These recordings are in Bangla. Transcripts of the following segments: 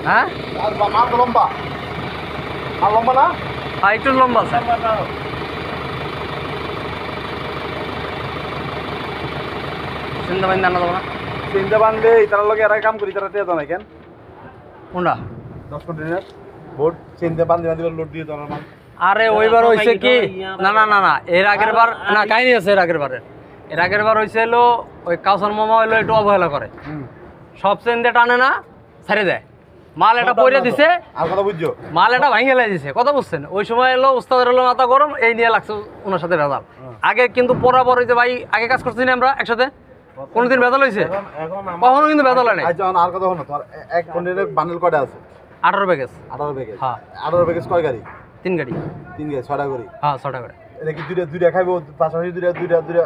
হ্যাঁ লম্বা লম্বা না একটু লম্বা আছে। চিন্তা বান্ধে আনা যাবো না? চিন্তা বান্ধে তার লগে এরা কাম করি তারা টেয়া জানাই কেন কোনটা 10 কন্টেনার বোর্ড চিন্তা বান্ধে বান্ধে লোড দিয়ে তোর মাল। আরে ওইবার হয়েছে কি, না না না না এর আগের বার না কাহিনী আছে। এর আগের বার হয়েছে হলো ওই কাউসার মামা হলো একটু অবহেলা করে, সব চেন দিয়ে টানে না, ছেড়ে দেয়। মাল এটা পইরা দিছে, আর কথা বুঝছো, মাল এটা ভাঙে লাই দিছে। কথা বুঝছেন? ওই সময় এলো উস্তাদের হলো মাথা গরম, এই নিয়ে লাগছে ওনার সাথে ভেজাল। আগে কিন্তু বরাবর যে ভাই আগে কাজ করছি না আমরা একসাথে, কোনোদিন ভেজাল হয়েছে? কখনো কিন্তু ভেজাল হয় নাই। আর কথা হলো তোর এক কন্টেনার বান্ডেল কয়টা আছে? 18 প্যাকেজ। 18 প্যাকেজ। হ্যাঁ 18 প্যাকেজ কয় গাড়ি? 3 গাড়ি। 3 গাড়ি 6টা করে। হ্যাঁ 6টা করে। এটা কি দুইটা খাইবো পাশাপাশি দুইটা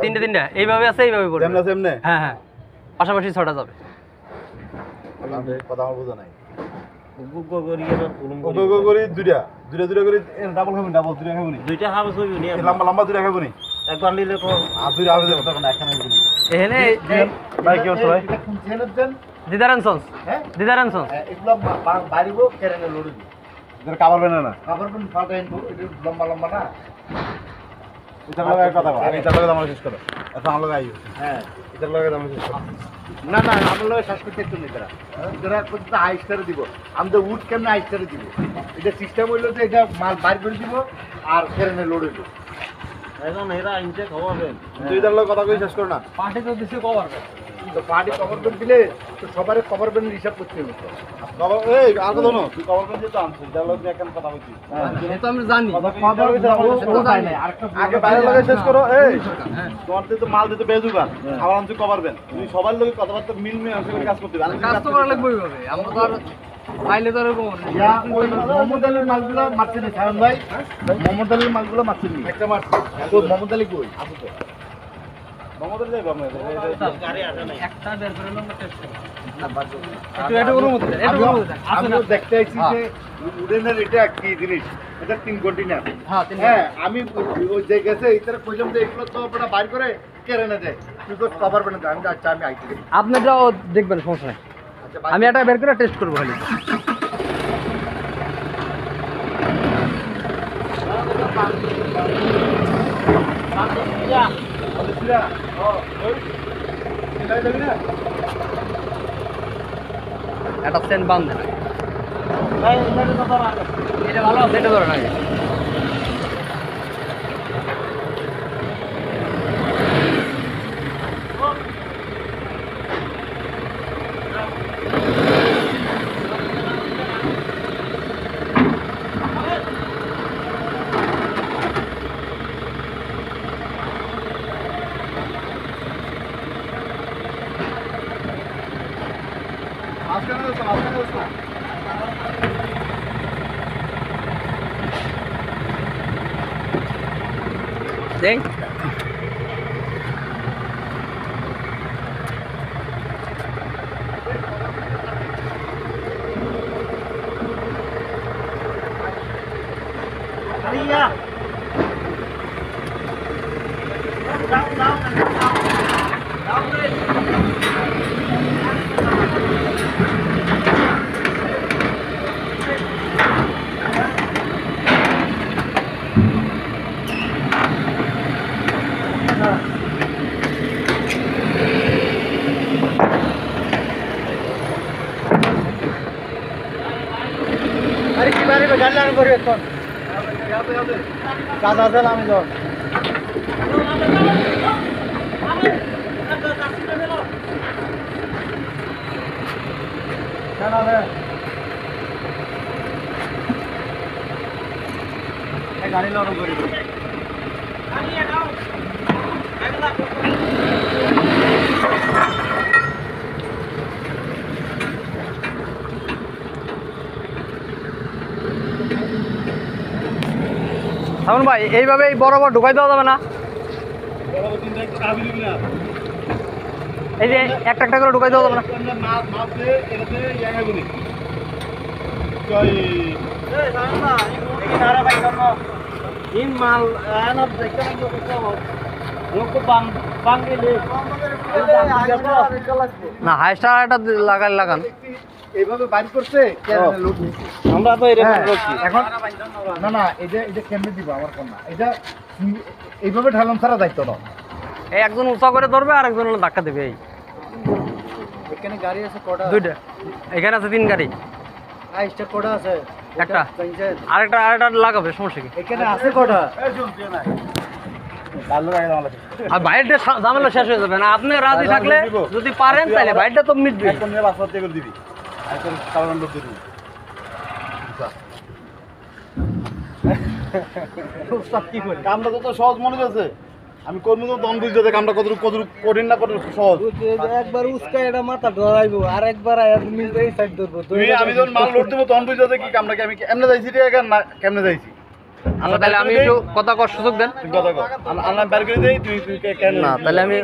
তিনটা এইভাবে আছে, এইভাবে পড়বে। এমনি আছে এমনি? হ্যাঁ হ্যাঁ পাশাপাশি 6টা যাবে। কথা আমার বোঝা নাই। গুগো করি করি দুইটা করে ডাবল খাবেন, ডাবল দুইটা খাবেন নি? দুইটা হাউস হইব নি? লম্বা লম্বা দুইটা খাবেন নি? এক বান্ডিলে কো আর দুইটা হবে তখন একখানে দিবেন। এখানে ভাই কি হচ্ছে ভাই? দিদারান সন্স। হ্যাঁ দিদারান সন্স। এগুলো বাড়িবো কেরেনে লোড দিবো। এদের কাভার বেনা না? কাভার বেন ফাটা ইনবো, এটা লম্বা লম্বা না? এটার লগে কথা বল। এটার লগে আমরা শেষ করো। এখন আমরা আইও। হ্যাঁ, এটার লগে আমরা শেষ করো। না না, আমরা লগে শেষ করতে একটু নিতরা। এরা কত আইস্টারে দিব। আমরা উড কেমনে আইস্টারে দিব। এটা সিস্টেম হইলো যে এটা মাল বাইর করে দিব আর কেরেনে লোড হইব। এখন এরা আইনতে খাওয়াবেন। তুই এটার লগে কথা কই শেষ করো না? পার্টি তো দিছে কভার। তো পার্টি কভার বেন দিলে তো সবারে কভার বেন হিসাব করতে হবে তো। কভার এই আর কথা শোনো, তুই কভার বেন দিয়ে তো আনছিস, যার লগে এখন কথা বলছিস। এটা তো আমরা জানি। কভার বেন কোথায় নাই? আরেকটা আগে বাইরে লগে শেষ করো। এই তোমার তো মাল দিতে বেজুগান, আবার আনছি কভার বেন। তুমি সবার লগে কথাবার্তা মিল মিলে আসলে কাজ করতে হবে। কাজ তো করা লাগবে ওইভাবে। আমরা তো আর পাইলে তো এরকম না। ইয়া ওই মোহাম্মদ আলীর মালগুলো মারছে নি সায়ন ভাই। মোহাম্মদ আলীর মালগুলো মারছে নি। একটা মারছে। তো মোহাম্মদ আলী কই? আছে তো। মোহাম্মদ আলী যাইবো আমরা। গাড়ি আসে নাই। একটা বের করে লম্বা টেস্ট করো। এটা ওর মধ্যে, এটা ওর মধ্যে। আমি দেখতে আইছি যে উডেনের এটা কি জিনিস? এটা 3 কন্টেনার। হ্যাঁ 3। হ্যাঁ, আমি ওই যে গেছে ইতারে কইলাম যে এগুলো তো আপনারা বাইর করে কেড়ে না দেয়। তুই তো কভার বানা দেয়। আমি আচ্ছা আমি আইছি। আপনারটাও দেখবেন, সমস্যা নাই। আচ্ছা আমি এটা বের করে টেস্ট করবো খালি। একটা সেন বান্ধে না, এটা ভালো আছে, এটা ধরে না। দেখ Maria. আরে কি বারে গাড়ি লাগানো করে এখন কাজ আছে আমি যাও না না এই গাড়ি লাগানো করে সামন ভাই এইভাবে বরাবর ঢুকাই দেওয়া যাবে না? এই যে একটা একটা করে ঢুকাই দেওয়া যাবে না? না হাইস্টার একটা লাগান এইভাবে বাইর করছে ক্যারেনে লোড নিচ্ছে। আমরা তো এরকম হ্যাঁ, করছি এখন না এটা কেমনে দিব আমার কোন না এটা এইভাবে ঢালাম ছাড়া দায়িত্ব না। এই একজন উঁচা করে ধরবে আর একজন হলো ধাক্কা দেবে এই এখানে গাড়ি আছে কটা? দুইটা এখানে আছে 3 গাড়ি হাইস্টার কটা আছে? একটা আরেকটা লাগাবে সমস্যা কি এখানে আছে কটা? লালু গাড়ি দাও লাগে। আর বাইরটা ঝামেলা শেষ হয়ে যাবে না আপনি রাজি থাকলে যদি পারেন তাহলে বাইরটা তো মিটবে একদম নিয়ে বাসা থেকে দিবি। একদম কারণ লোড দিবি। কামটা তো সহজ মনে হচ্ছে। আমি কর্ম তো দম বুঝতে দে কামটা কত কঠিন না কত সহজ। একবার উস্কা এটা মাথা ডরাইবো আর একবার মিলবে এই সাইড ধরবো আমি যখন মাল লোড দেবো তখন বুঝতে কি কামটাকে আমি এমনি যাইছি রে না কেমনে যাইছি। আচ্ছা তাহলে আমি একটু কথা কর সুযোগ দেন তুই কথা কর। আনলাম বের করে দেই তুই কেন না তাহলে আমি